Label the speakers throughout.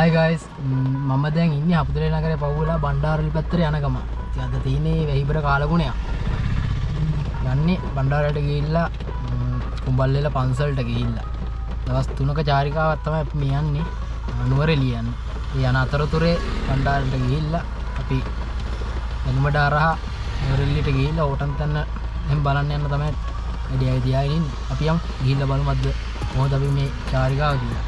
Speaker 1: Hi guys, මම දැන් ඉන්නේ අපුදලේ නගරේ පවුලා බණ්ඩාරවැලි පැත්තට යන ගම. ඉතින් අද තියෙන්නේ වෙහිබර කාලගුණයක්. යන්නේ බණ්ඩාරවැලට ගිහිල්ලා කුඹල්ලේල පන්සලට ගිහිල්ලා. දවස් 3ක චාරිකාවක් තමයි අපි මේ යන්නේ. නුවරඑළිය යන්නේ. ඒ යන අතරතුරේ බණ්ඩාරවැලට ගිහිල්ලා අපි එළුමඩ හරහා නුවරඑළියට ගිහිල්ලා ඕටන් තැන්න එහෙන් බලන්න යන්න තමයි වැඩි තියාගෙන ඉන්නේ. අපි යමු ගිහිල්ලා බලමු අද මොකද අපි මේ චාරිකාව කියලා.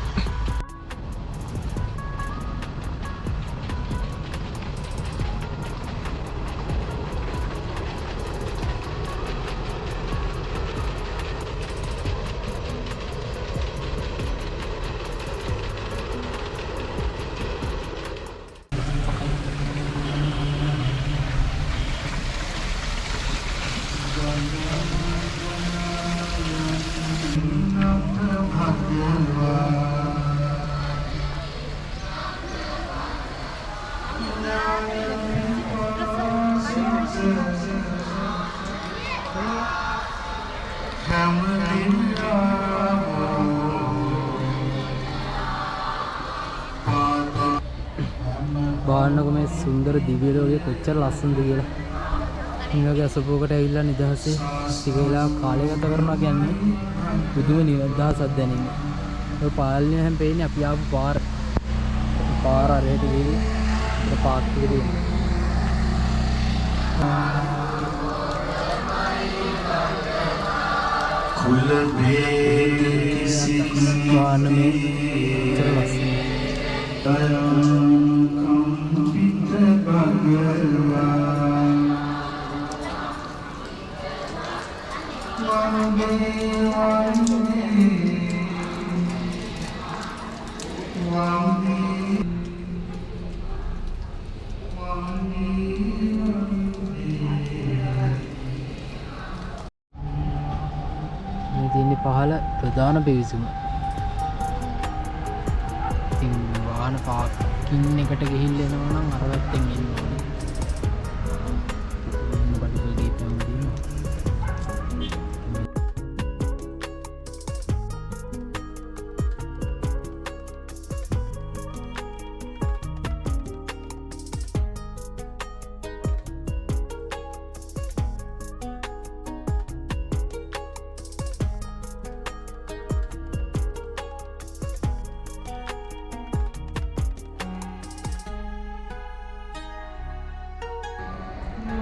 Speaker 1: බලන්නකො මේ සුන්දර දිව්‍ය ලෝකයේ කොච්චර ලස්සනද කියලා. මේ වගේ අසපුවකට ඇවිල්ලා නිදහසේ ටික වෙලාවක් කාලය ගත කරනවා කියන්නේ බුදුම නිදහසක් දැනෙන්නේ. ඔය පාලනය හැම පෙන්නේ අපි ආපු පාර අරයට ගිහින් ඒක පාක් එකේ කුල බේ සිත්වානමේ චලස්සේ මේ පහළ ප්‍රධාන පිවිසුම. ඉතින් වාහන පාකින් එකට ගිහිල්ලා එනවා නම් අර පැත්තෙන් එන්න ඕනේ.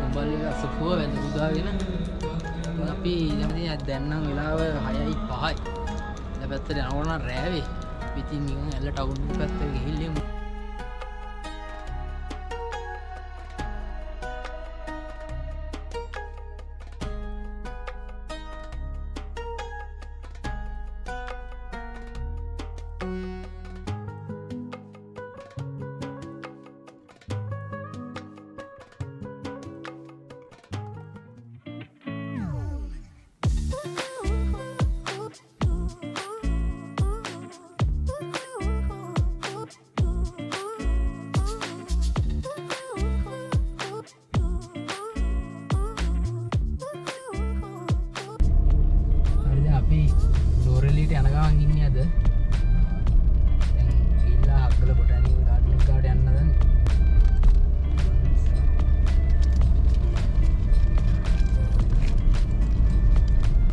Speaker 1: කුඹල්ලේ අසපුව වැඳ පුදාගෙන අපි දැන් නම් වෙලාව 6:05යි. දැන් පැත්තට යනකොට නම් රෑ වේ. පිටින් නිකන් ඇල්ල ටවුන් පැත්තට ගිහිල්ලා නුවරඑළියට යන ගමන් ඉන්නේ අද. දැන් ගිහිල්ලා අක්කල බොටැනිකල් ගාඩන් එකට යන්න දන්නේ.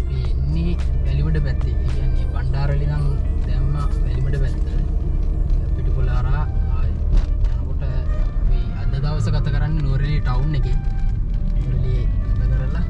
Speaker 1: මේ ඉන්නේ වැලිමඩ පැත්තේ. ඒ කියන්නේ බණ්ඩාරවැලි නම් දැම්ම වැලිමඩ පැත්ත. පිටිපොළ හරහා යනකොට අපි අද දවස ගත කරන්නේ නුවරඑළිය ටවුන් එකේ. නුවරඑළිය ගත කරලා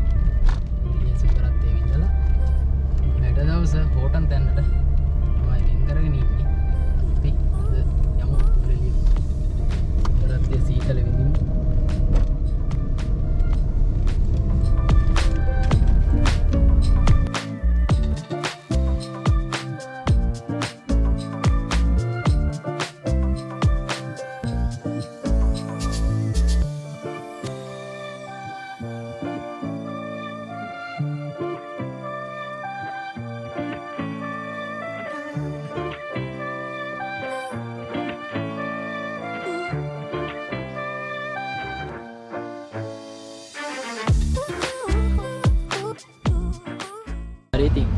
Speaker 1: ඉතින්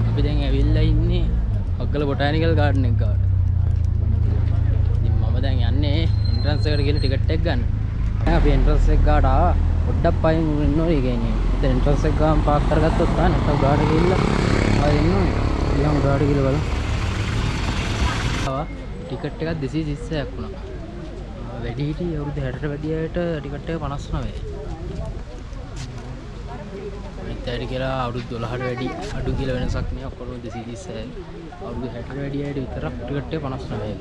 Speaker 1: අපි දැන් ඇවිල්ලා ඉන්නේ අග්ගල බොටැනිකල් ගාඩන් එක ගාවට. ඉතින් මම දැන් යන්නේ එන්ට්‍රන්ස් එකට ගිහලා ටිකට් එක ගන්න. අපි එන්ට්‍රන්ස් එක ගාවට ආවා. පොඩ්ඩක් පයින් ඉන්න ඕනේ කියන්නේ. ඉතින් එන්ට්‍රන්ස් එක ගාම පාක් කරගත්තොත් තා නැත්නම් ගාවට ගිහිල්ලා ආයෙ ඉන්න ඕනේ. ඊයම් ගාවට ගිහලා බලමු. ආවා ටිකට් එකක් 230ක් වුණා. වැඩි හිටි අවුරුදු 60ට වැඩි අයට ටිකට් එක 59යි. අනිත් කියලා අවුරුදු 12ට වැඩි අඩු කියලා වෙනසක් නෑ. ඔක්කොම 230යි. අවුරුදු 60ට වැඩි අයට විතරක් ටිකට් එක 59යි.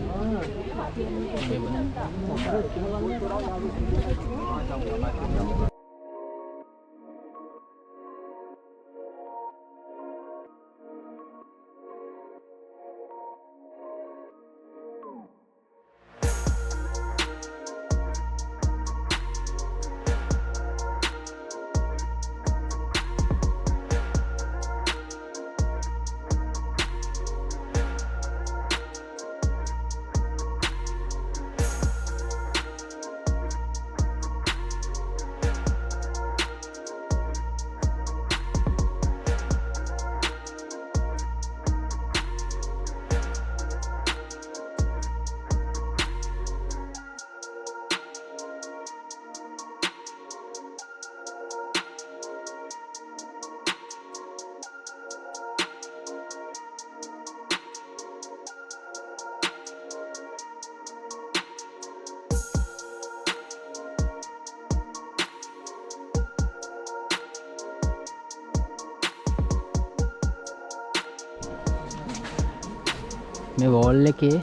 Speaker 1: මේ වෝල් එකේ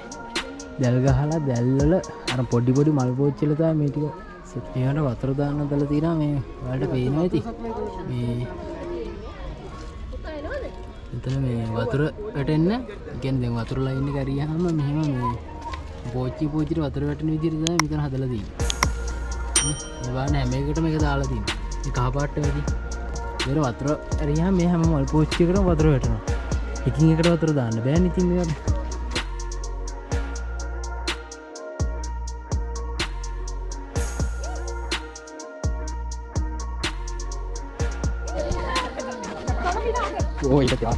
Speaker 1: දැල් ගහලා දැල් වල අර පොඩි පොඩි මල් පෝච්චිල තමයි මේ ටික සෙට් මේකට වතුර දාන්න දාලා තියෙනවා මේ ඔයාලට පේනවා ඇති මේ එතන මේ වතුර වැටෙන්න කියන්නේ දැන් වතුර ලයින් එක හරියහම මෙහෙම මේ පෝච්චිට වතුර වැටෙන විදිහට තමයි මෙතන හදලා තියෙන්නේ මේ බලන්න හැම එකකටම මේක දාලා තියෙනවා මේ කහ පාට වෙදී මේක වතුර හරියහම මේ හැම මල් පෝච්චියකටම වතුර වැටෙනවා එකින් එකට වතුර දාන්න බෑනේ ඉතින් මේකට Oh, iya ya.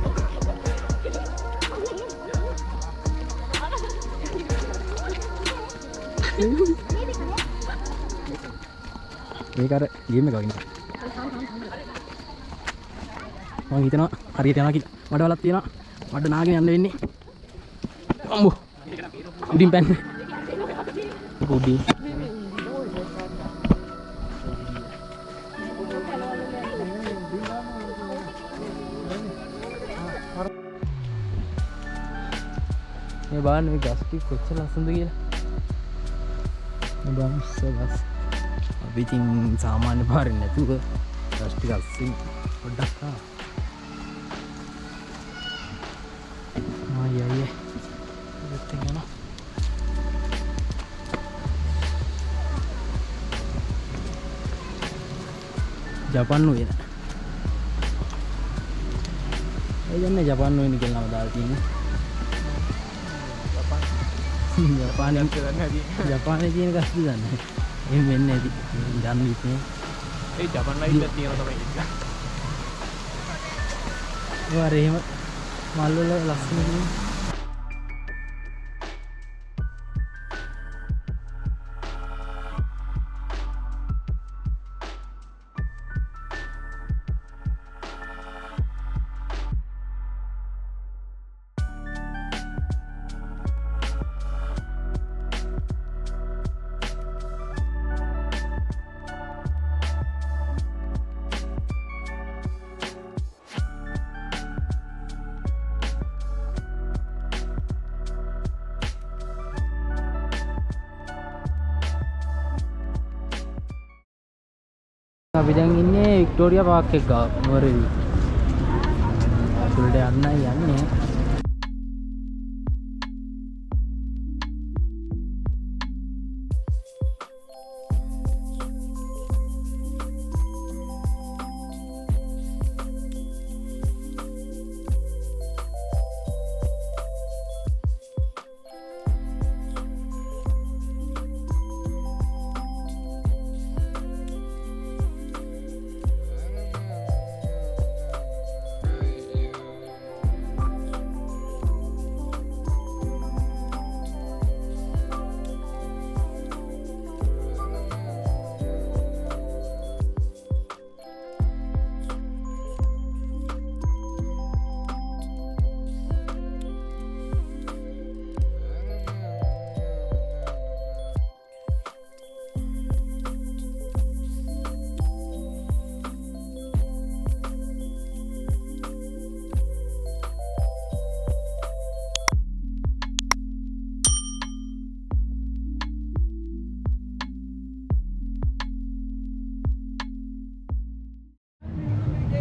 Speaker 1: Ini kare game එක වගේ. මම හිතනවා හරියට යනවා කියලා. මඩ වලක් තියෙනවා. මඩ නාගෙන යන්න වෙන්නේ. අම්බෝ. උඩින් පැන්නේ. උඩින්. මේ බලන්න මේ ගස් ටික කොච්චර ලස්සනද කියලා. මේ බලන්න ගස්. අපි ඉතින් සාමාන්‍ය පාරේ නැතුව ගස් ටික අස්සින් පොඩ්ඩක් ආවා. අයියේ. ඉතින් යනවා. ජපාන් නුවේද? ඒ කියන්නේ ජපාන් නුවේද කියලා නම දාලා තියෙන්නේ. ජපානයේ තියෙන ගස් දන්නේ. එහෙම වෙන්නේ නැති. දන්නේ ඉතින්. ඒ ජපාන් ලයිට් එක තියෙනවා තමයි ඒක. ඒ වගේ එහෙම මල් වල ලස්සන තියෙනවා. අපි දැන් ඉන්නේ වික්ටෝරියා පාක් එක ගාව නුවරඑළිය. ඇතුළට යන්නයි යන්නේ.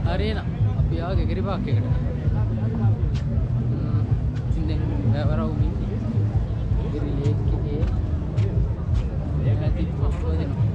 Speaker 1: හරි එහෙනම් අපි ආව ගෙගිරි පාක් එකට. ඉතින් දැන් වැවරවු ඉන්නේ. ගෙගිරි ලේක් එකේ ඇති පොස්කෝ දෙනවා.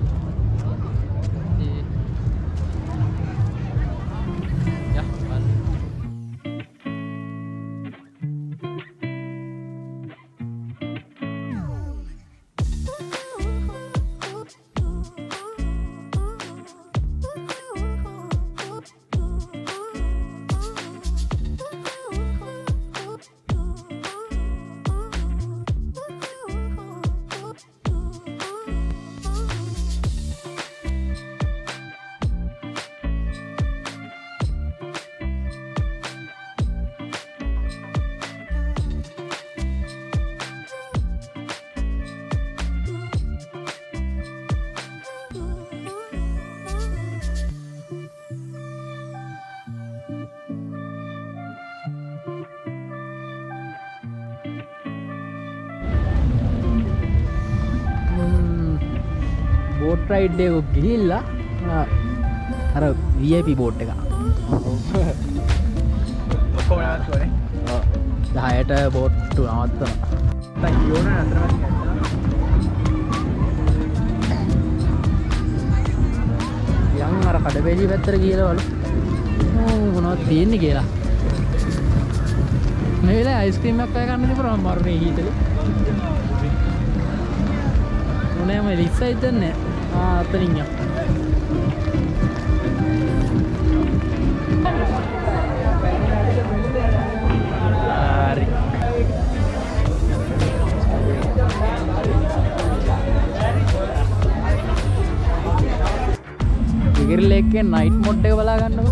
Speaker 1: බෝට් රයිඩ් එක ගිහිල්ලා අර VIP බෝට් එක.
Speaker 2: ඔක්කොම නවත්තුනේ.
Speaker 1: ඔව්. 10ට බෝට් නවත්තනවා.
Speaker 2: දැන් යෝන නතරවත්
Speaker 1: යන් අර කඩවේලි පැත්තට ගිහලා බලමු. මොනවද තියෙන්නේ කියලා. මේ වෙලාවේ අයිස්ක්‍රීම් එකක් කෑ ගන්න තිබුණා මම මරුනේ හීතලේ. මොනෑම ලිස්සයි දෙන්නේ. අතනින් යක්. හරි. ගෙගිරි ලේක් එකේ නයිට් මොඩ් එක බලා ගන්නකො.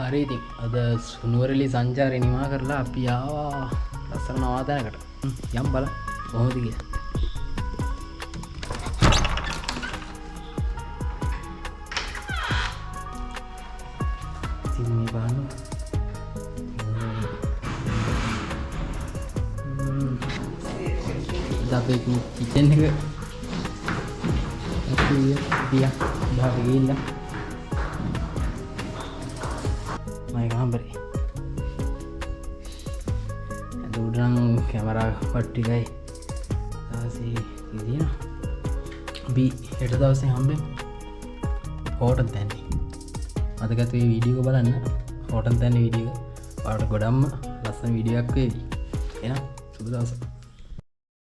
Speaker 1: හරි ඉතින් අද සුනුවරලි සංචාරය නිමා කරලා අපි ආවා ලස්සන නවාතැනකට. යම් බලන්න කොහොමද කියලා. ඉතින් මේ බලන්න. අපේ කිචන් එක අපි දියා බහට ගිහිල්ලා කාමරේ දුරන් කැමරා පට්ටිකයි දාසේ ඉදින අපි හෙට දවසේ හම්බෙමු හෝටල් තැන්නේ මතකත් මේ වීඩියෝ එක බලන්න හෝටල් තැන්නේ වීඩියෝ එක ඔයාලට ගොඩක්ම ලස්සන වීඩියෝ එකක් වේවි එහෙනම් සුබ දවසක්